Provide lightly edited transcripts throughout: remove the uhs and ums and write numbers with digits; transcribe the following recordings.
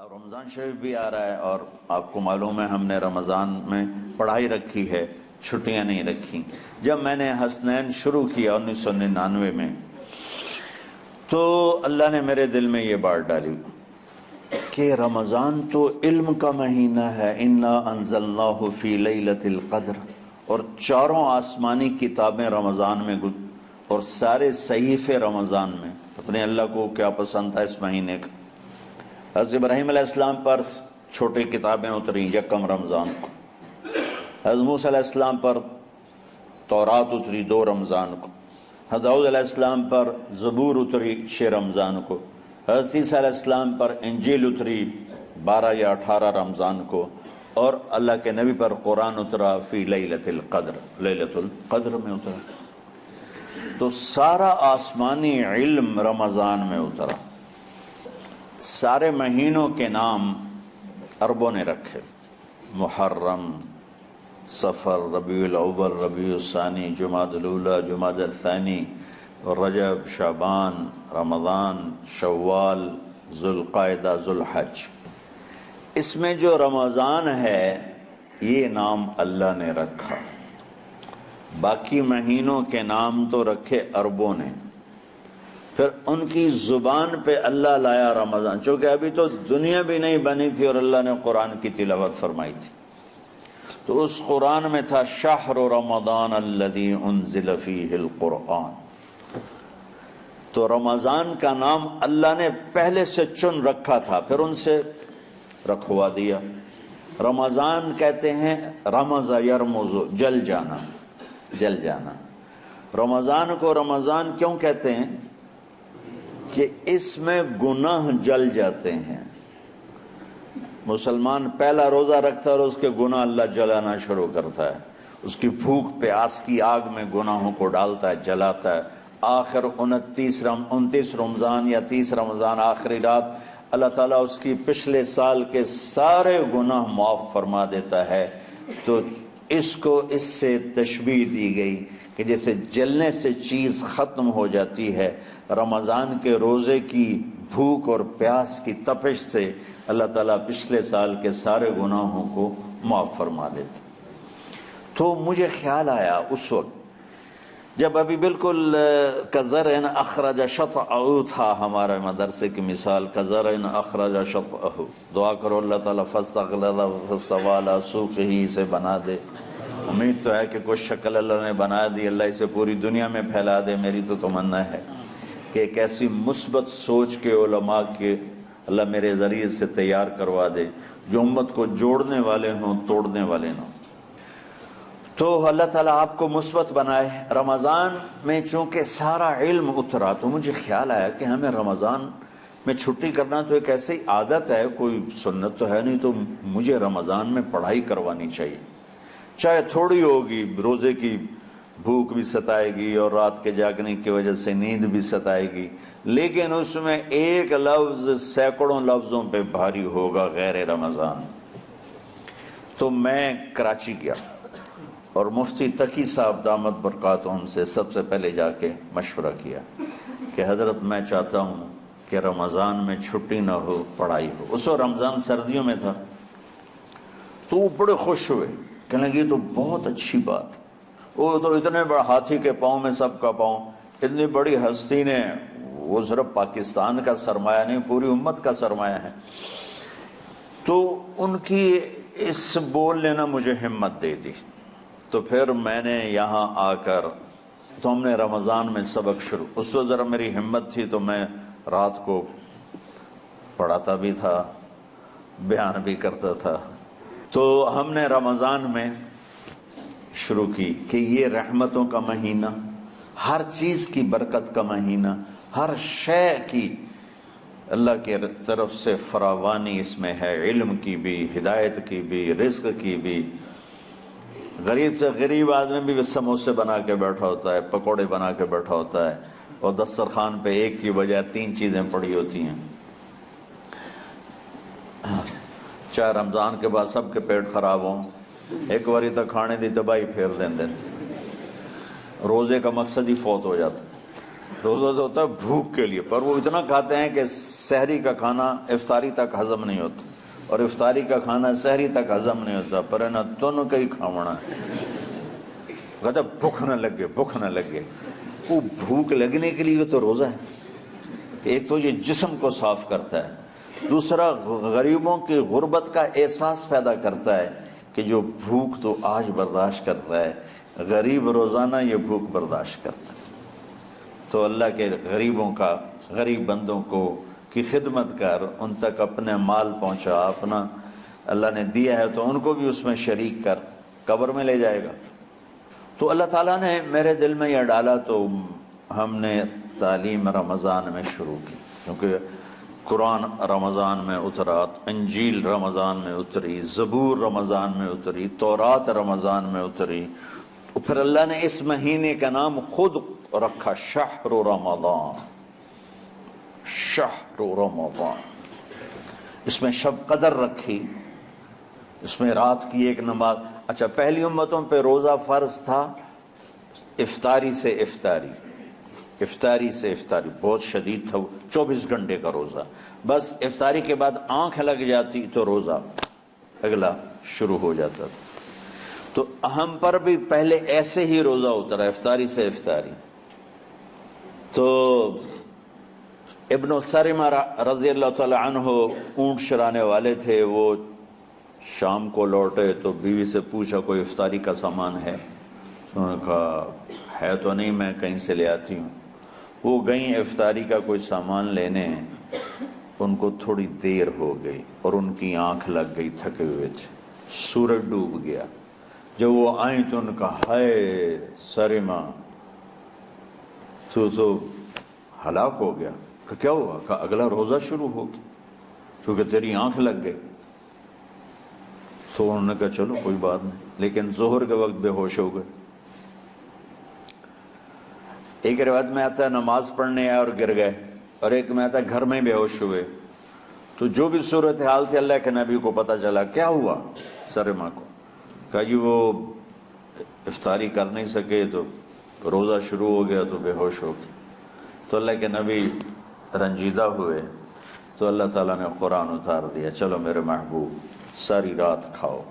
رمضان شریف بھی آ رہا ہے اور آپ کو معلوم ہے ہم نے رمضان میں پڑھائی رکھی ہے، چھٹیاں نہیں رکھی۔ جب میں نے حسنین شروع کیا 1999 میں تو اللہ نے میرے دل میں یہ بات ڈالی کہ رمضان تو علم کا مہینہ ہے، انا انزلناہ فی لیلۃ القدر، اور چاروں آسمانی کتابیں رمضان میں اور سارے صحیفے رمضان میں۔ پتہ نہیں اللہ کو کیا پسند تھا اس مہینے کا۔ حضرت ابراہیم علیہ السلام پر چھوٹی کتابیں اتری یکم رمضان کو، حضرت موسیٰ علیہ السلام پر تورات اتری 2 رمضان کو، حضرت داؤد علیہ السلام پر زبور اتری 6 رمضان کو، حضرت عیسیٰ علیہ السلام پر انجیل اتری 12 یا 18 رمضان کو، اور اللہ کے نبی پر قرآن اترا فی لیلۃ القدر، لیلۃ القدر میں اترا۔ تو سارا آسمانی علم رمضان میں اترا۔ سارے مہینوں کے نام عربوں نے رکھے، محرم، صفر، ربیع الاول، ربیع الثانی، جمادی الاولی، جمادی الثانی، رجب، شعبان، رمضان، شوال، ذوالقعدہ، ذوالحج۔ اس میں جو رمضان ہے یہ نام اللہ نے رکھا، باقی مہینوں کے نام تو رکھے عربوں نے۔ پھر ان کی زبان پہ اللہ لایا رمضان، چونکہ ابھی تو دنیا بھی نہیں بنی تھی اور اللہ نے قرآن کی تلاوت فرمائی تھی، تو اس قرآن میں تھا شہر رمضان الذی انزل فیہ القرآن۔ تو رمضان کا نام اللہ نے پہلے سے چن رکھا تھا، پھر ان سے رکھوا دیا۔ رمضان کہتے ہیں رمض یرمز، جل جانا، جل جانا۔ رمضان کو رمضان کیوں کہتے ہیں؟ کہ اس میں گناہ جل جاتے ہیں۔ مسلمان پہلا روزہ رکھتا ہے اور اس کے گناہ اللہ جلانا شروع کرتا ہے، اس کی بھوک پیاس کی آگ میں گناہوں کو ڈالتا ہے، جلاتا ہے۔ آخر 29 رمضان یا 30 رمضان آخری رات اللہ تعالیٰ اس کی پچھلے سال کے سارے گناہ معاف فرما دیتا ہے۔ تو اس کو اس سے تشبیہ دی گئی کہ جیسے جلنے سے چیز ختم ہو جاتی ہے، رمضان کے روزے کی بھوک اور پیاس کی تپش سے اللہ تعالیٰ پچھلے سال کے سارے گناہوں کو معاف فرما دیتا۔ تو مجھے خیال آیا اس وقت جب ابھی بالکل کزرع اخرج شطأہ تھا، ہمارے مدرسے کی مثال کزرع اخرج شطأہ، دعا کرو اللہ تعالیٰ فاستغلظ فاستوی علی سوقہ سے بنا دے۔ امید تو ہے کہ کچھ شکل اللہ نے بنا دی، اللہ اسے پوری دنیا میں پھیلا دے۔ میری تو تمنا ہے کہ ایک ایسی مثبت سوچ کے علماء کے اللہ میرے ذریعے سے تیار کروا دے جو امت کو جوڑنے والے ہوں، توڑنے والے نہ ہوں۔ تو اللہ تعالیٰ آپ کو مثبت بنائے۔ رمضان میں چونکہ سارا علم اترا تو مجھے خیال آیا کہ ہمیں رمضان میں چھٹی کرنا تو ایک ایسی عادت ہے، کوئی سنت تو ہے نہیں، تو مجھے رمضان میں پڑھائی کروانی چاہیے، چاہے تھوڑی ہوگی، روزے کی بھوک بھی ستائے گی اور رات کے جاگنے کی وجہ سے نیند بھی ستائے گی، لیکن اس میں ایک لفظ سینکڑوں لفظوں پہ بھاری ہوگا، غیر رمضان۔ تو میں کراچی گیا اور مفتی تقی صاحب دامت برکاتہم سے سب سے پہلے جا کے مشورہ کیا کہ حضرت میں چاہتا ہوں کہ رمضان میں چھٹی نہ ہو، پڑھائی ہو۔ اس وقت رمضان سردیوں میں تھا، تو وہ بڑے خوش ہوئے، کہنے لگے یہ تو بہت اچھی بات۔ وہ تو اتنے بڑے ہاتھی کے پاؤں میں سب کا پاؤں، اتنی بڑی ہستی نے، وہ صرف پاکستان کا سرمایہ نہیں پوری امت کا سرمایہ ہے۔ تو ان کی اس بول نے مجھے ہمت دے دی۔ تو پھر میں نے یہاں آ کر تو ہم نے رمضان میں سبق شروع، اس وقت ذرا میری ہمت تھی تو میں رات کو پڑھاتا بھی تھا، بیان بھی کرتا تھا۔ تو ہم نے رمضان میں شروع کی کہ یہ رحمتوں کا مہینہ، ہر چیز کی برکت کا مہینہ، ہر شے کی اللہ کی طرف سے فراوانی اس میں ہے، علم کی بھی، ہدایت کی بھی، رزق کی بھی۔ غریب سے غریب آدمی بھی سموسے بنا کے بیٹھا ہوتا ہے، پکوڑے بنا کے بیٹھا ہوتا ہے، اور دسترخوان پہ ایک کی بجائے 3 چیزیں پڑی ہوتی ہیں۔ چاہے رمضان کے بعد سب کے پیٹ خراب ہوں، ایک باری تو کھانے دی تباہی پھیر دیں، روزے کا مقصد ہی فوت ہو جاتا۔ روزہ تو ہوتا ہے بھوک کے لیے، پر وہ اتنا کھاتے ہیں کہ سحری کا کھانا افطاری تک ہضم نہیں ہوتا، اور افطاری کا کھانا سحری تک ہضم نہیں ہوتا، پر ہے نا تن کا ہی کھاونا ہے، کہتا بھوک نہ لگے، بھوک نہ لگے۔ وہ بھوک لگنے کے لیے تو روزہ ہے کہ ایک تو یہ جسم کو صاف کرتا ہے، دوسرا غریبوں کی غربت کا احساس پیدا کرتا ہے کہ جو بھوک تو آج برداشت کرتا ہے، غریب روزانہ یہ بھوک برداشت کرتا ہے۔ تو اللہ کے غریبوں کا، غریب بندوں کو کی خدمت کر، ان تک اپنے مال پہنچا، اپنا اللہ نے دیا ہے تو ان کو بھی اس میں شریک کر، قبر میں لے جائے گا۔ تو اللہ تعالیٰ نے میرے دل میں یہ ڈالا تو ہم نے تعلیم رمضان میں شروع کی، کیونکہ قرآن رمضان میں اترا، انجیل رمضان میں اتری، زبور رمضان میں اتری، تورات رمضان میں اتری، پھر اللہ نے اس مہینے کا نام خود رکھا شہر رمضان، شہر رمضان۔ اس میں شب قدر رکھی، اس میں رات کی ایک نماز۔ اچھا، پہلی امتوں پہ روزہ فرض تھا افطاری سے افطاری، افطاری سے افطاری، بہت شدید تھا، 24 گھنٹے کا روزہ، بس افطاری کے بعد آنکھ لگ جاتی تو روزہ اگلا شروع ہو جاتا تھا۔ تو ہم پر بھی پہلے ایسے ہی روزہ اترا، افطاری سے افطاری۔ تو ابن سرمہ رضی اللہ تعالی عنہ اونٹ چرانے والے تھے، وہ شام کو لوٹے تو بیوی سے پوچھا کوئی افطاری کا سامان ہے؟ انہوں نے کہا ہے تو نہیں، میں کہیں سے لے آتی ہوں۔ وہ گئیں افطاری کا کوئی سامان لینے، ان کو تھوڑی دیر ہو گئی اور ان کی آنکھ لگ گئی، تھکے ہوئے تھے، سورج ڈوب گیا۔ جب وہ آئیں تو ان کا ہائے سرمہ تو ہلاک ہو گیا۔ کہ کیا ہوا؟ کہ اگلا روزہ شروع ہو گیا کیونکہ تیری آنکھ لگ گئی۔ تو انہوں نے کہا چلو کوئی بات نہیں، لیکن ظہر کے وقت بے ہوش ہو گئے۔ ایک روایت میں آتا ہے نماز پڑھنے آئے اور گر گئے، اور ایک میں آتا ہے گھر میں بے ہوش ہوئے۔ تو جو بھی صورتحال تھی اللہ کے نبی کو پتہ چلا۔ کیا ہوا سرمہ کو؟ کہا جی وہ افطاری کر نہیں سکے تو روزہ شروع ہو گیا تو بے ہوش ہو گئے۔ تو اللہ کے نبی رنجیدہ ہوئے، تو اللہ تعالیٰ نے قرآن اتار دیا، چلو میرے محبوب ساری رات کھاؤ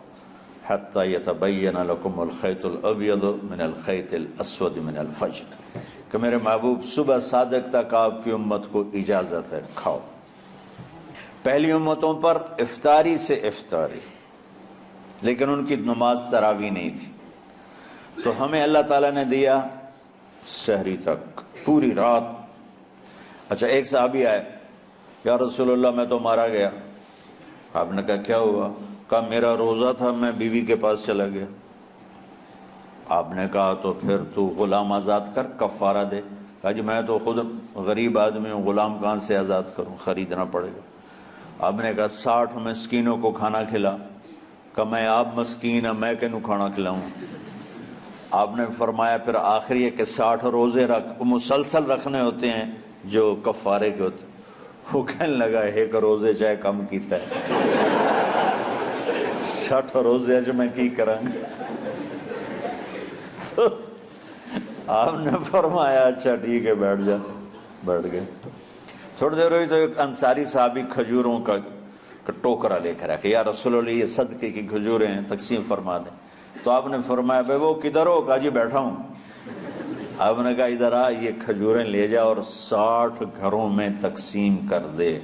حتی یتبین لکم الخیط الابیض من الخیط الاسود من الفجر، کہ میرے محبوب صبح صادق تک آپ کی امت کو اجازت ہے، کھاؤ۔ پہلی امتوں پر افطاری سے افطاری، لیکن ان کی نماز تراویح نہیں تھی۔ تو ہمیں اللہ تعالیٰ نے دیا سحری تک، پوری رات۔ اچھا، ایک صحابی آئے، یا رسول اللہ میں تو مارا گیا۔ آپ نے کہا کیا ہوا؟ کہا میرا روزہ تھا، میں بیوی کے پاس چلا گیا۔ آپ نے کہا تو پھر تو غلام آزاد کر، کفارہ دے۔ کہا جی میں تو خود غریب آدمی ہوں، غلام کہاں سے آزاد کروں، خریدنا پڑے گا۔ آپ نے کہا 60 مسکینوں کو کھانا کھلا۔ کہ میں آپ مسکین ہیں، میں کنوں کھانا کھلاؤں؟ آپ نے فرمایا پھر آخری ہے کہ 60 روزے رکھ، مسلسل رکھنے ہوتے ہیں جو کفارے کے ہوتے ہیں۔ وہ کہنے لگا ایک روزے چاہے کم کیتا ہے، 60 روزے اج میں کی کروں گا؟ تو آپ نے فرمایا اچھا ٹھیک ہے بیٹھ جا، بیٹھ گئے۔ تھوڑی دیر ہوئی تو ایک انصاری صحابی کھجوروں کا ٹوکرا لے کر آیا، یا رسول اللہ یہ صدقے کی کھجوریں ہیں، تقسیم فرما دیں۔ تو آپ نے فرمایا بھائی وہ کدھر ہو؟ کہا جی بیٹھا ہوں۔ آپ نے کہا ادھر آ، یہ کھجوریں لے جا اور 60 گھروں میں تقسیم کر دے۔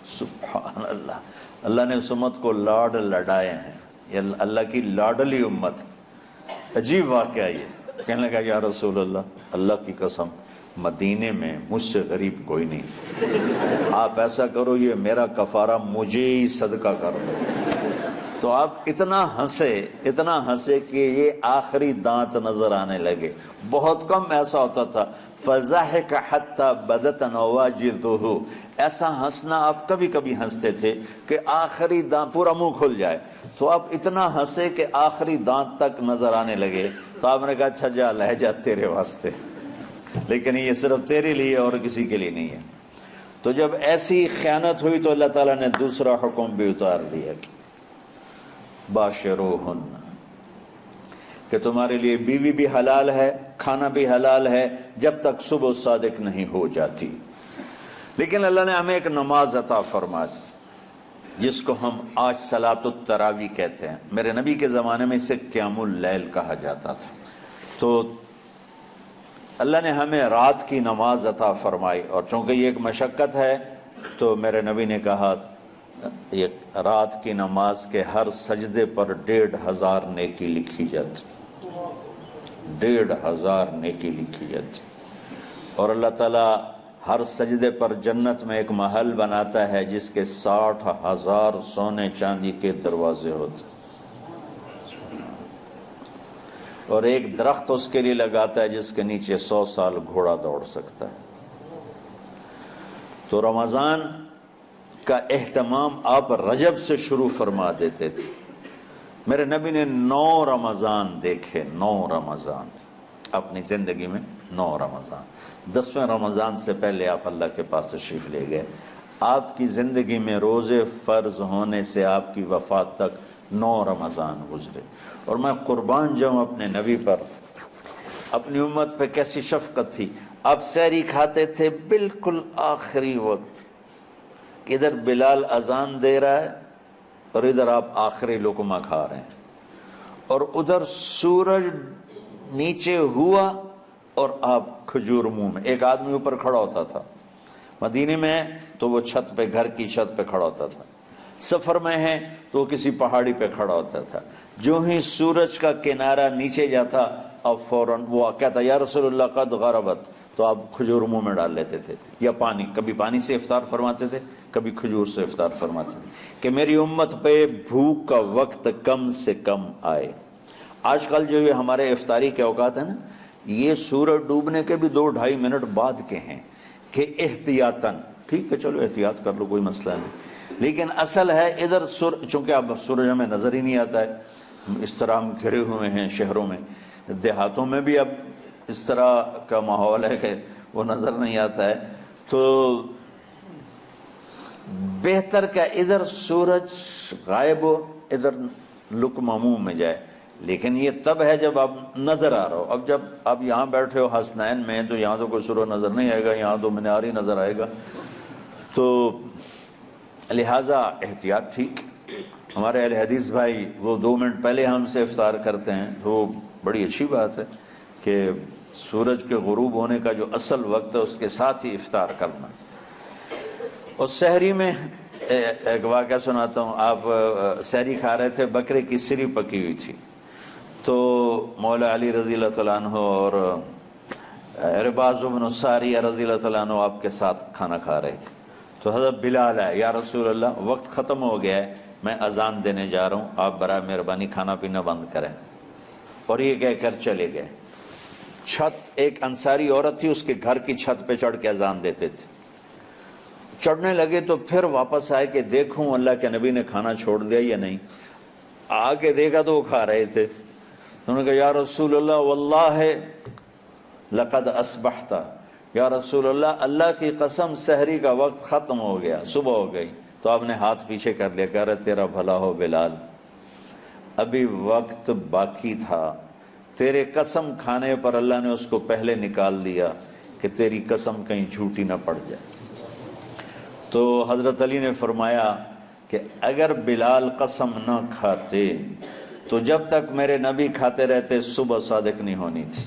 سبحان اللہ، اللہ نے اس امت کو لاڈ لڈائے ہیں، یہ اللہ کی لاڈلی امت۔ عجیب واقعہ یہ، کہنے لگا یا رسول اللہ، اللہ کی قسم مدینے میں مجھ سے غریب کوئی نہیں، آپ ایسا کرو یہ میرا کفارہ مجھے ہی صدقہ کر دو۔ تو آپ اتنا ہنسے کہ یہ آخری دانت نظر آنے لگے۔ بہت کم ایسا ہوتا تھا فَضَحِكَ حَتَّى بَدَتْ نَوَاجِذُهُ، ایسا ہنسنا آپ کبھی کبھی ہنستے تھے کہ آخری دانت پورا منہ کھل جائے۔ تو آپ اتنا ہنسے کہ آخری دانت تک نظر آنے لگے۔ تو آپ نے کہا اچھا جا لے جا تیرے واسطے، لیکن یہ صرف تیرے لیے اور کسی کے لیے نہیں ہے۔ تو جب ایسی خیانت ہوئی تو اللہ تعالیٰ نے دوسرا حکم بھی اتار دیا، باشروہن، کہ تمہارے لیے بیوی بھی حلال ہے کھانا بھی حلال ہے جب تک صبح صادق نہیں ہو جاتی۔ لیکن اللہ نے ہمیں ایک نماز عطا فرما دی جس کو ہم آج صلاۃ التراویح کہتے ہیں۔ میرے نبی کے زمانے میں اسے قیام اللیل کہا جاتا تھا۔ تو اللہ نے ہمیں رات کی نماز عطا فرمائی، اور چونکہ یہ ایک مشقت ہے تو میرے نبی نے کہا یہ رات کی نماز کے ہر سجدے پر 1500 نیکی لکھی جاتی، 1500 نیکی لکھی جاتی، اور اللہ تعالیٰ ہر سجدے پر جنت میں ایک محل بناتا ہے جس کے 60,000 سونے چاندی کے دروازے ہوتے ہیں، اور ایک درخت اس کے لیے لگاتا ہے جس کے نیچے 100 سال گھوڑا دوڑ سکتا ہے۔ تو رمضان کا اہتمام آپ رجب سے شروع فرما دیتے تھے۔ میرے نبی نے 9 رمضان دیکھے، 9 رمضان اپنی زندگی میں، 9 رمضان۔ 10ویں رمضان سے پہلے آپ اللہ کے پاس تشریف لے گئے۔ آپ کی زندگی میں روزے فرض ہونے سے آپ کی وفات تک 9 رمضان گزرے، اور میں قربان جاؤں اپنے نبی پر، اپنی امت پہ کیسی شفقت تھی۔ آپ سحری کھاتے تھے بالکل آخری وقت، کہ ادھر بلال اذان دے رہا ہے اور ادھر آپ آخری لقمہ کھا رہے ہیں، اور ادھر سورج نیچے ہوا اور آپ کھجور منہ میں۔ ایک آدمی اوپر کھڑا ہوتا تھا مدینے میں تو وہ چھت پہ، گھر کی چھت پہ کھڑا ہوتا تھا، سفر میں ہے تو وہ کسی پہاڑی پہ کھڑا ہوتا تھا، جو ہی سورج کا کنارہ نیچے جاتا اب فوراً وہ کہتا یا رسول اللہ قد غربت، تو آپ کھجور منہ میں ڈال لیتے تھے، یا پانی، کبھی پانی سے افطار فرماتے تھے، کبھی کھجور سے افطار فرماتے تھے، کہ میری امت پہ بھوک کا وقت کم سے کم آئے۔ آج کل جو یہ ہمارے افطاری کے اوقات ہیں نا، یہ سورج ڈوبنے کے بھی 2-2.5 منٹ بعد کے ہیں، کہ احتیاطاً، ٹھیک ہے چلو احتیاط کر لو کوئی مسئلہ نہیں، لیکن اصل ہے ادھر چونکہ اب سورج ہمیں نظر ہی نہیں آتا ہے، اس طرح ہم گھرے ہوئے ہیں شہروں میں، دیہاتوں میں بھی اب اس طرح کا ماحول ہے کہ وہ نظر نہیں آتا ہے، تو بہتر کہ ادھر سورج غائب ہو ادھر لقمہ منہ میں جائے، لیکن یہ تب ہے جب آپ نظر آ رہا ہو۔ اب جب آپ یہاں بیٹھے ہو حسنین میں تو یہاں تو کوئی سورج نظر نہیں آئے گا، یہاں تو منار ہی نظر آئے گا، تو لہٰذا احتیاط ٹھیک۔ ہمارے اہل حدیث بھائی وہ 2 منٹ پہلے ہم سے افطار کرتے ہیں، تو بڑی اچھی بات ہے کہ سورج کے غروب ہونے کا جو اصل وقت ہے اس کے ساتھ ہی افطار کرنا۔ اور سحری میں ایک واقعہ سناتا ہوں، آپ سحری کھا رہے تھے، بکرے کی سری پکی ہوئی تھی، تو مولا علی رضی اللہ تعالیٰ عنہ اور عرباض بن ساریہ رضی اللہ تعالیٰ عنہ آپ کے ساتھ کھانا کھا رہے تھے، تو حضرت بلال ہے، یا رسول اللہ وقت ختم ہو گیا ہے، میں اذان دینے جا رہا ہوں، آپ برائے مہربانی کھانا پینا بند کریں، اور یہ کہہ کر چلے گئے۔ چھت، ایک انصاری عورت تھی، اس کے گھر کی چھت پہ چڑھ کے اذان دیتے تھے، چڑھنے لگے تو پھر واپس آئے کہ دیکھوں اللہ کے نبی نے کھانا چھوڑ دیا یا نہیں، آ کے دیکھا تو وہ کھا رہے تھے، انہوں نے کہا یا رسول اللہ واللہ لقد اصبحت، یا رسول اللہ اللہ کی قسم سحری کا وقت ختم ہو گیا، صبح ہو گئی، تو آپ نے ہاتھ پیچھے کر لیا، کہہ رہے تیرا بھلا ہو بلال، ابھی وقت باقی تھا، تیرے قسم کھانے پر اللہ نے اس کو پہلے نکال دیا کہ تیری قسم کہیں جھوٹی نہ پڑ جائے۔ تو حضرت علی نے فرمایا کہ اگر بلال قسم نہ کھاتے تو جب تک میرے نبی کھاتے رہتے صبح صادق نہیں ہونی تھی،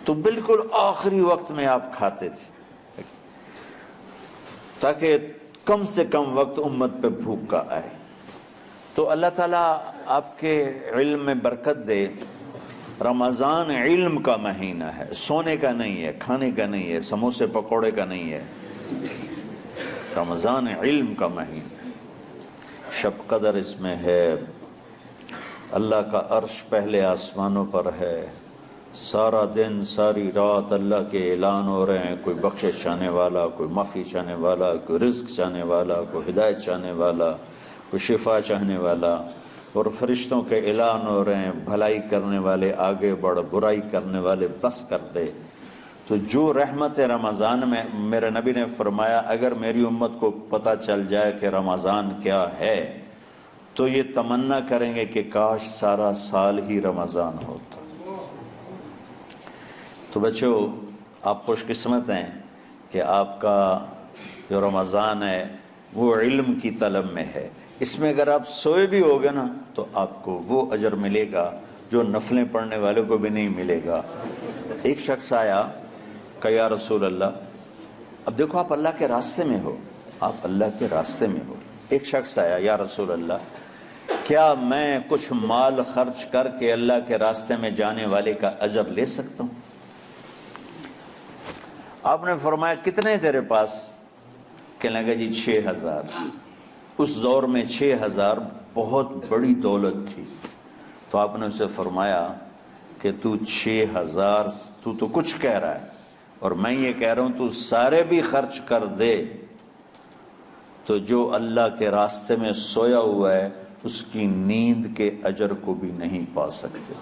تو بالکل آخری وقت میں آپ کھاتے تھے تاکہ کم سے کم وقت امت پہ بھوک کا آئے۔ تو اللہ تعالیٰ آپ کے علم میں برکت دے۔ رمضان علم کا مہینہ ہے، سونے کا نہیں ہے، کھانے کا نہیں ہے، سموسے پکوڑے کا نہیں ہے، رمضان علم کا مہینہ، شب قدر اس میں ہے، اللہ کا عرش پہلے آسمانوں پر ہے، سارا دن ساری رات اللہ کے اعلان ہو رہے ہیں، کوئی بخشش چاہنے والا، کوئی معافی چاہنے والا، کوئی رزق چاہنے والا، کوئی ہدایت چاہنے والا، کوئی شفا چاہنے والا، اور فرشتوں کے اعلان ہو رہے ہیں، بھلائی کرنے والے آگے بڑھ، برائی کرنے والے بس کر دے۔ تو جو رحمت رمضان میں، میرے نبی نے فرمایا اگر میری امت کو پتہ چل جائے کہ رمضان کیا ہے تو یہ تمنا کریں گے کہ کاش سارا سال ہی رمضان ہوتا۔ تو بچوں آپ خوش قسمت ہیں کہ آپ کا جو رمضان ہے وہ علم کی طلب میں ہے. اس میں اگر آپ سوئے بھی ہوگے نا تو آپ کو وہ اجر ملے گا جو نفلیں پڑھنے والوں کو بھی نہیں ملے گا. ایک شخص آیا کہ یا رسول اللہ، اب دیکھو آپ اللہ کے راستے میں ہو، آپ اللہ کے راستے میں ہو. ایک شخص آیا، یا رسول اللہ کیا میں کچھ مال خرچ کر کے اللہ کے راستے میں جانے والے کا اجر لے سکتا ہوں؟ آپ نے فرمایا کتنے تیرے پاس؟ کہنے لگا جی 6000. اس دور میں 6000 بہت بڑی دولت تھی. تو آپ نے اسے فرمایا کہ تو 6000 تو کچھ کہہ رہا ہے اور میں یہ کہہ رہا ہوں تو سارے بھی خرچ کر دے تو جو اللہ کے راستے میں سویا ہوا ہے اس کی نیند کے اجر کو بھی نہیں پا سکتے.